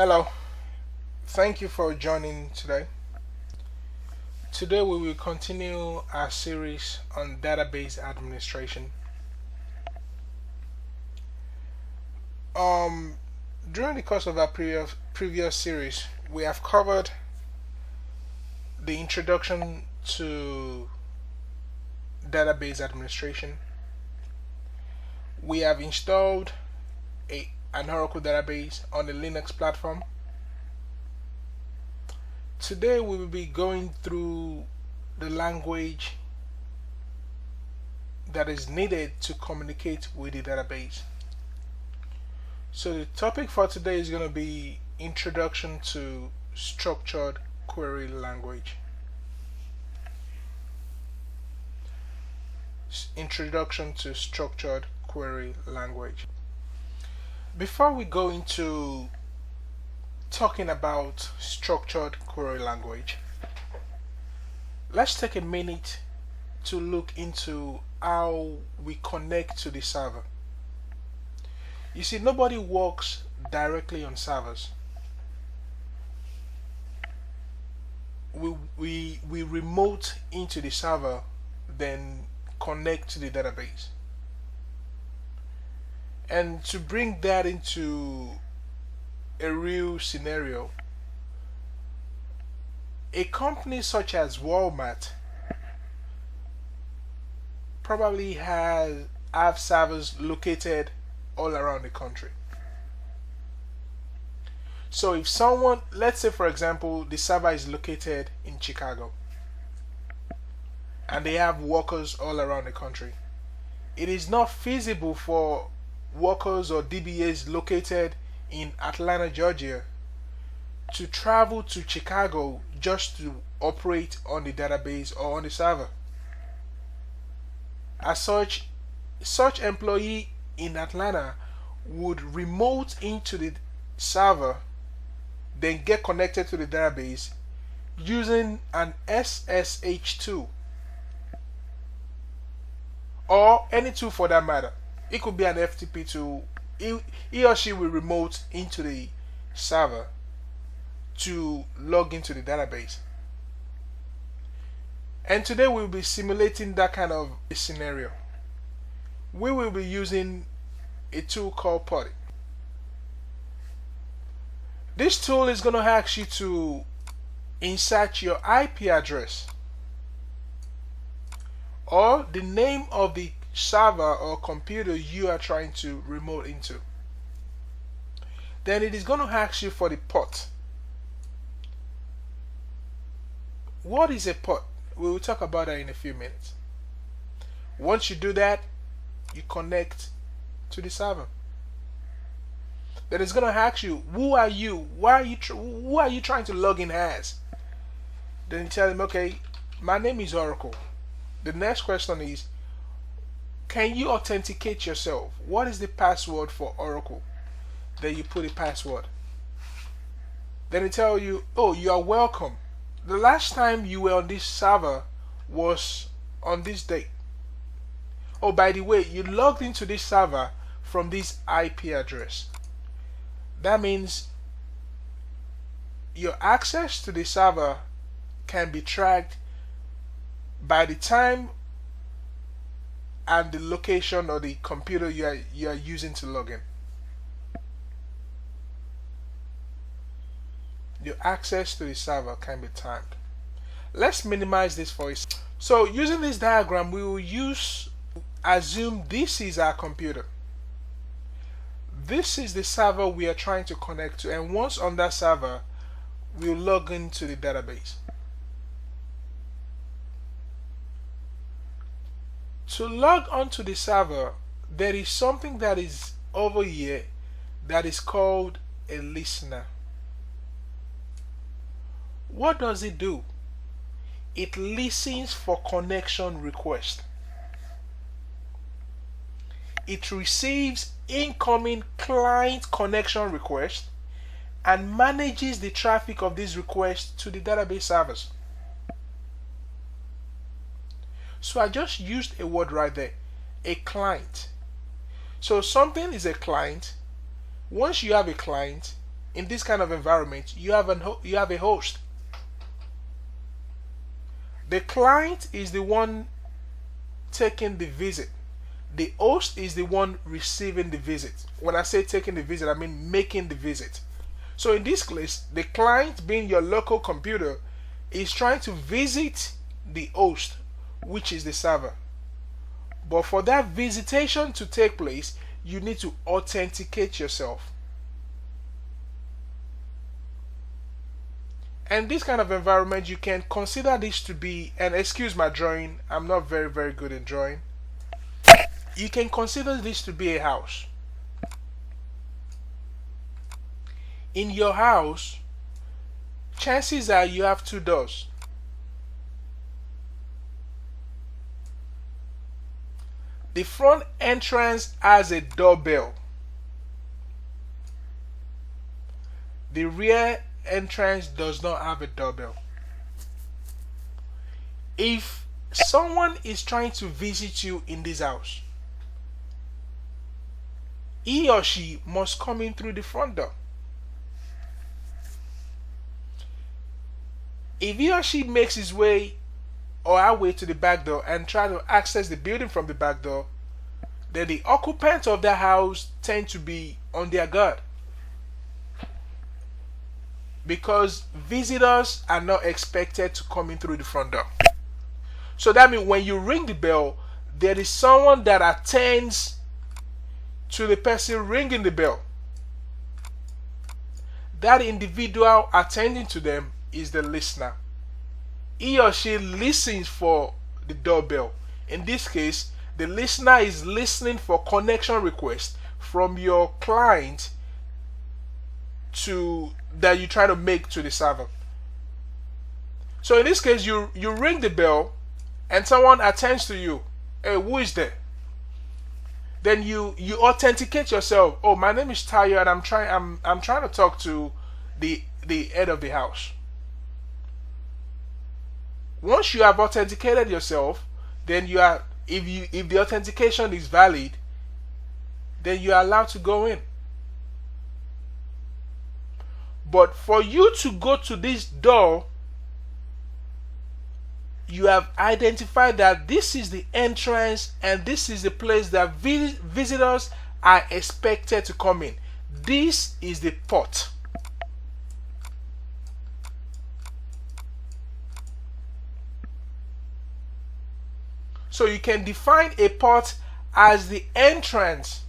Hello, thank you for joining today. Today we will continue our series on database administration. Um, During the course of our previous series, we have covered the introduction to database administration. We have installed an Oracle database on the Linux platform. Today we will be going through the language that is needed to communicate with the database. So the topic for today is going to be Introduction to Structured Query Language. Introduction to Structured Query Language. Before we go into talking about structured query language, let's take a minute to look into how we connect to the server. You see, nobody works directly on servers. We remote into the server, then connect to the database. And to bring that into a real scenario, a company such as Walmart probably have servers located all around the country. So if someone, let's say for example, the server is located in Chicago and they have workers all around the country, it is not feasible for workers or DBAs located in Atlanta, Georgia to travel to Chicago just to operate on the database or on the server. As such employee in Atlanta would remote into the server, then get connected to the database using an SSH tool or any tool for that matter. It could be an FTP tool. He or she will remote into the server to log into the database. And today we'll be simulating that kind of a scenario. We will be using a tool called Putty. This tool is going to ask you to insert your IP address or the name of the server or computer you are trying to remote into. Then it is going to ask you for the port. What is a port? We will talk about that in a few minutes. Once you do that, you connect to the server. Then it's going to ask you, who are you? Who are you trying to log in as? Then you tell them, okay, my name is Oracle. The next question is, can you authenticate yourself? What is the password for Oracle? Then you put a password. Then it tell you, oh, you are welcome. The last time you were on this server was on this date. Oh, by the way, you logged into this server from this IP address. That means your access to the server can be tracked by the time and the location or the computer you are using to log in. Your access to the server can be timed. Let's minimize this for us. So using this diagram, we will assume this is our computer. This is the server we are trying to connect to, and once on that server, we'll log into the database. To log onto the server, there is something that is over here that is called a listener. What does it do? It listens for connection requests. It receives incoming client connection requests and manages the traffic of these requests to the database servers. So I just used a word right there, a client. So something is a client. Once you have a client, in this kind of environment, you have a host. The client is the one taking the visit. The host is the one receiving the visit. When I say taking the visit, I mean making the visit. So in this case, the client, being your local computer, is trying to visit the host, which is the server. But for that visitation to take place, you need to authenticate yourself. And this kind of environment, you can consider this to be, and excuse my drawing, I'm not very good in drawing. You can consider this to be a house. In your house, chances are you have two doors. The front entrance has a doorbell. The rear entrance does not have a doorbell. If someone is trying to visit you in this house, he or she must come in through the front door. If he or she makes his way or her way to the back door and try to access the building from the back door, then the occupants of the house tend to be on their guard, because visitors are not expected to come in through the front door. So that means when you ring the bell, there is someone that attends to the person ringing the bell. That individual attending to them is the listener. He or she listens for the doorbell. In this case, the listener is listening for connection requests from your client that you try to make to the server. So in this case, you ring the bell and someone attends to you. Hey, who is there? Then you authenticate yourself. Oh, my name is Tayo, and I'm trying to talk to the head of the house. Once you have authenticated yourself, then you are, if the authentication is valid, then you are allowed to go in. But for you to go to this door, you have identified that this is the entrance and this is the place that visitors are expected to come in. This is the port. So you can define a port as the entrance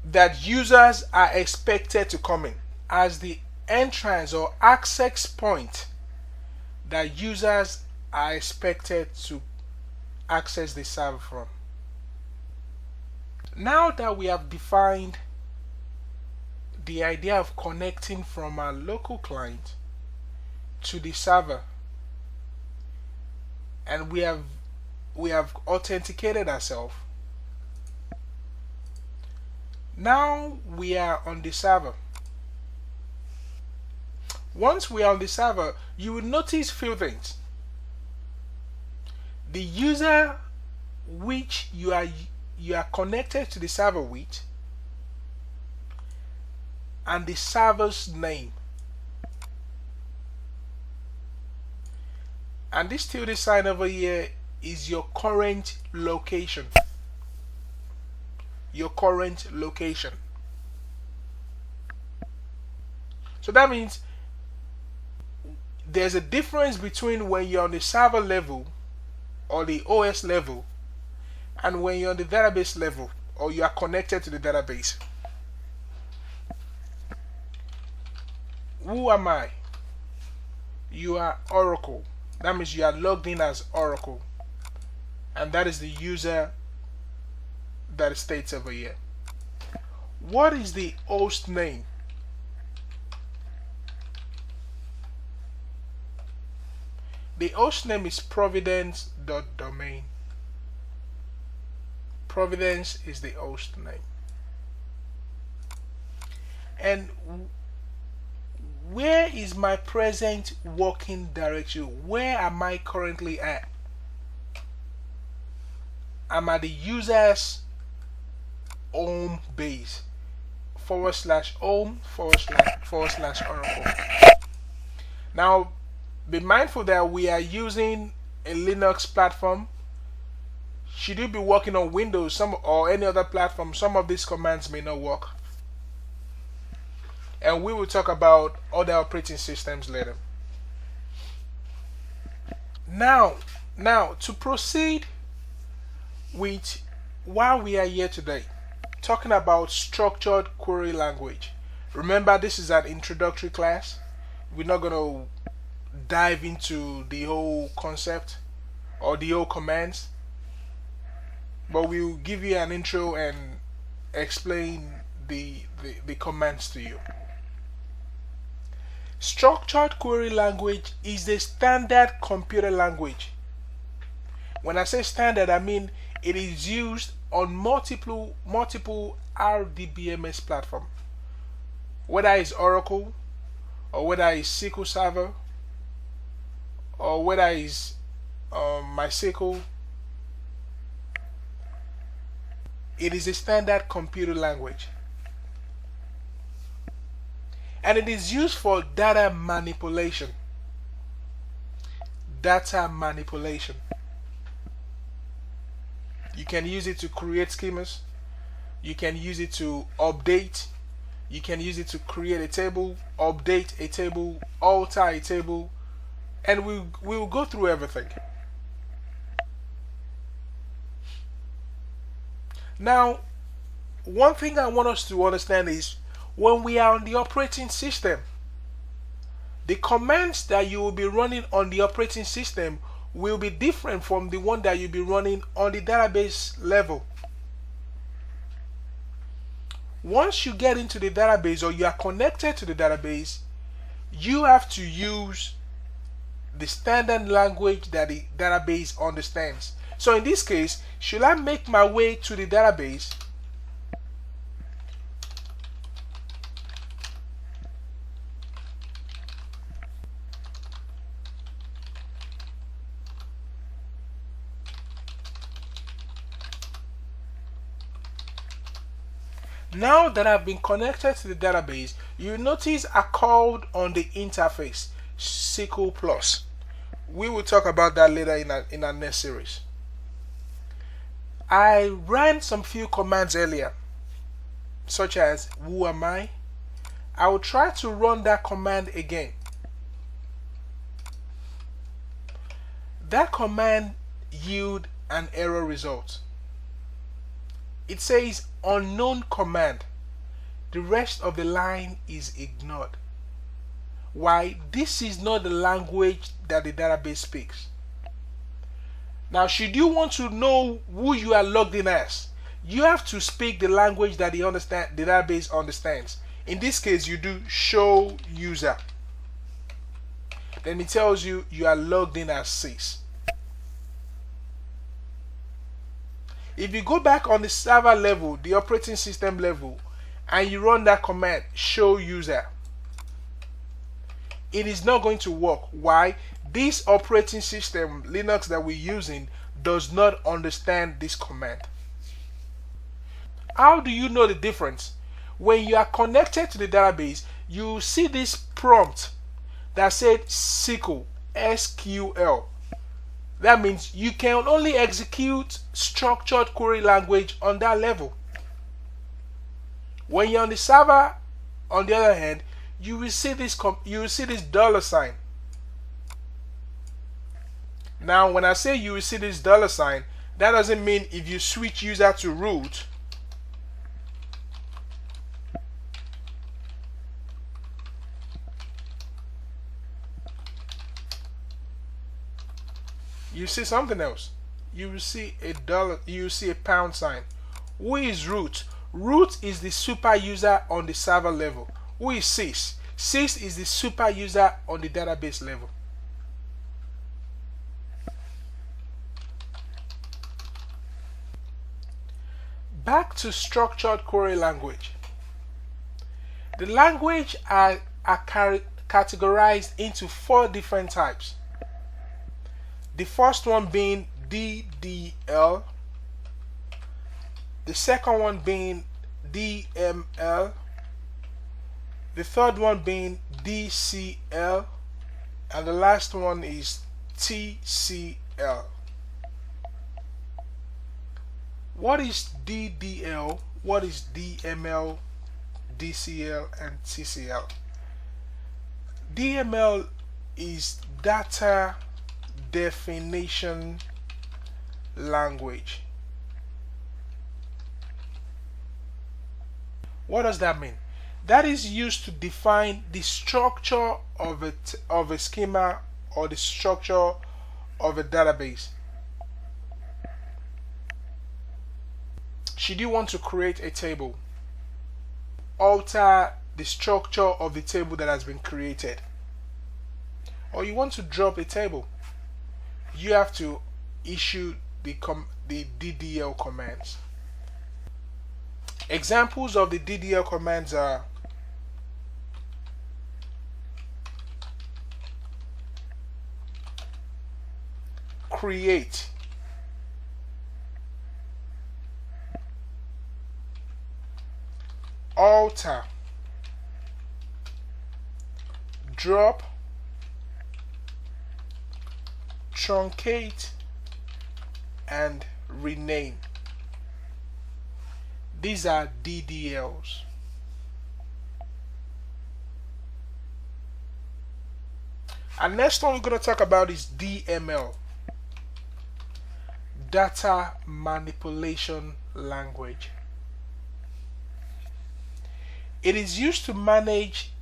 that users are expected to come in, as the entrance or access point that users are expected to access the server from. Now that we have defined the idea of connecting from our local client to the server, and we have authenticated ourselves, now we are on the server. Once we are on the server, you will notice few things. The user which you are connected to the server with, and the server's name. And this tilde sign over here is your current location. Your current location. So that means there's a difference between when you're on the server level or the OS level and when you're on the database level or you are connected to the database. Who am I? You are Oracle. That means you are logged in as Oracle, and that is the user that states over here. What is the host name? The host name is providence.domain. Providence is the host name. And where is my present working directory? Where am I currently at? I'm at the user's home base. /home//oracle. Now, be mindful that we are using a Linux platform. Should you be working on Windows or any other platform, some of these commands may not work. And we will talk about other operating systems later. Now to proceed with why we are here today, talking about structured query language. Remember, this is an introductory class. We're not going to dive into the whole concept or the whole commands, but we'll give you an intro and explain the commands to you. Structured query language is the standard computer language. When I say standard, I mean it is used on multiple RDBMS platforms, whether it's Oracle, or whether it's SQL Server, or whether it's MySQL. It is a standard computer language, and it is used for data manipulation. You can use it to create schemas. You can use it to update. You can use it to create a table, update a table, alter a table, and we will go through everything. Now, one thing I want us to understand is when we are on the operating system, the commands that you will be running on the operating system will be different from the one that you'll be running on the database level. Once you get into the database or you are connected to the database, you have to use the standard language that the database understands. So in this case, should I make my way to the database? Now that I've been connected to the database, you notice I called on the interface SQL Plus. We will talk about that later in our next series. I ran some few commands earlier, such as who am I? I will try to run that command again. That command yield an error result. It says unknown command. The rest of the line is ignored. Why? This is not the language that the database speaks. Now, should you want to know who you are logged in as, you have to speak the language that the database understands. In this case, you do show user. Then it tells you you are logged in as sys. If you go back on the server level, the operating system level, and you run that command, show user, it is not going to work. Why? This operating system, Linux that we're using, does not understand this command. How do you know the difference? When you are connected to the database, you see this prompt that said SQL, SQL. That means you can only execute structured query language on that level. When you're on the server, on the other hand, you will see this $sign. Now, when I say you will see this $sign, that doesn't mean if you switch user to root, you see something else. You will see you will see a $sign. Who is root? Root is the super user on the server level. Who is sys? Sys is the super user on the database level. Back to structured query language. The language are categorized into 4 different types. The first one being DDL, the second one being DML, the third one being DCL, and the last one is TCL. What is DDL? What is DML, DCL, and TCL? DML is data definition language. What does that mean? That is used to define the structure of a schema or the structure of a database. Should you want to create a table, alter the structure of the table that has been created, or you want to drop a table, you have to issue the DDL commands. Examples of the DDL commands are create, alter, drop, truncate, and rename. These are DDLs. And next one we're going to talk about is DML, data manipulation language. It is used to manage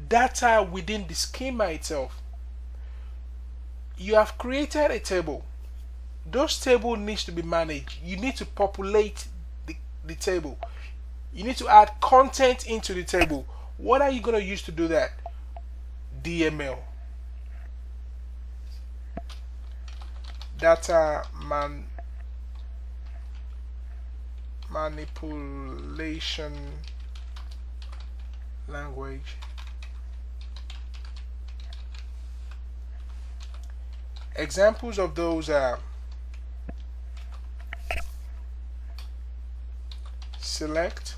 data within the schema itself. You have created a table. Those tables needs to be managed. You need to populate the table. You need to add content into the table. What are you going to use to do that? DML, data manipulation language. Examples of those are select,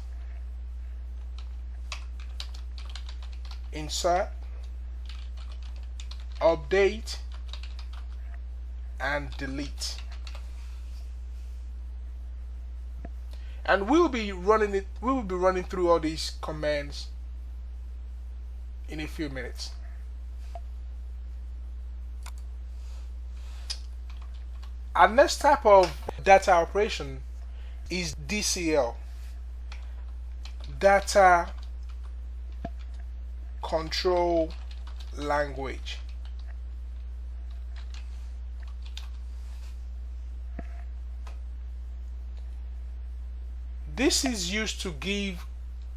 insert, update, and delete. And we will be running through all these commands in a few minutes. Our next type of data operation is DCL, data control language. This is used to give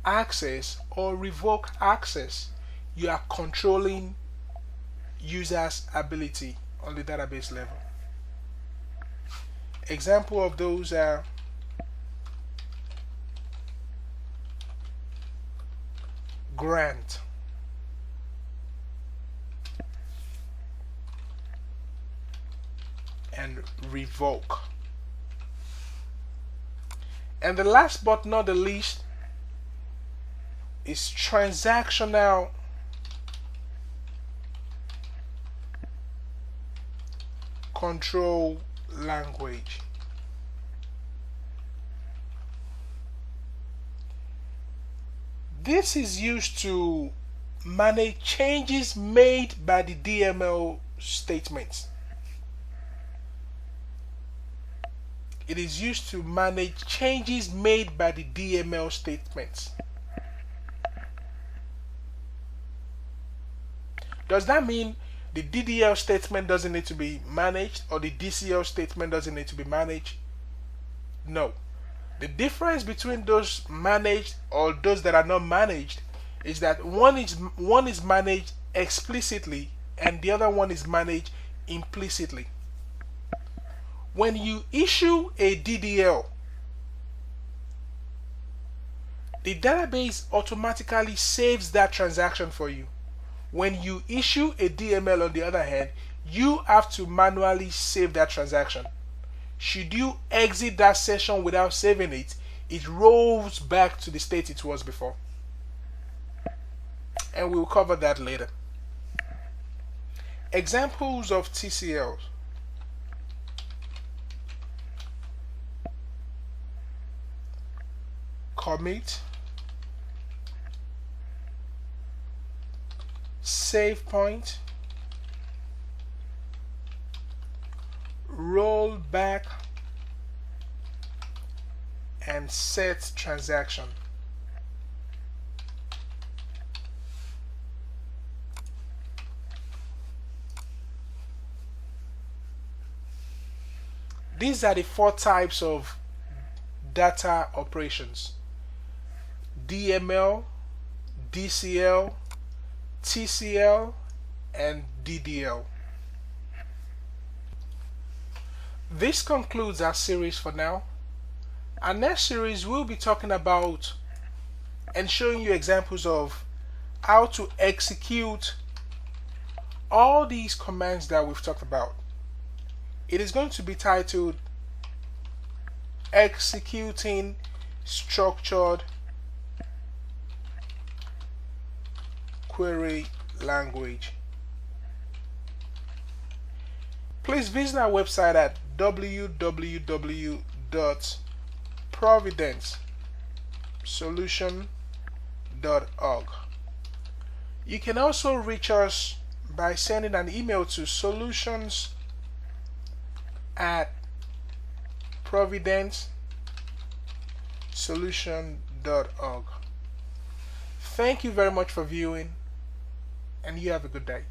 access or revoke access. You are controlling users' ability on the database level. Example of those are grant, and revoke. And the last but not the least is transactional control language. This is used to manage changes made by the DML statements. It is used to manage changes made by the DML statements. Does that mean the DDL statement doesn't need to be managed, or the DCL statement doesn't need to be managed? No. The difference between those managed or those that are not managed is that one is managed explicitly and the other one is managed implicitly. When you issue a DDL, the database automatically saves that transaction for you. When you issue a DML, on the other hand, you have to manually save that transaction. Should you exit that session without saving it, it rolls back to the state it was before. and we'll cover that later. Examples of TCLs. Commit, save point, roll back, and set transaction. These are the 4 types of data operations: DML, DCL, TCL, and DDL. This concludes our series for now. Our next series will be talking about and showing you examples of how to execute all these commands that we've talked about. It is going to be titled Executing Structured Query Language. Please visit our website at www.providencesolution.org. You can also reach us by sending an email to solutions@providencesolution.org. Thank you very much for viewing, and you have a good day.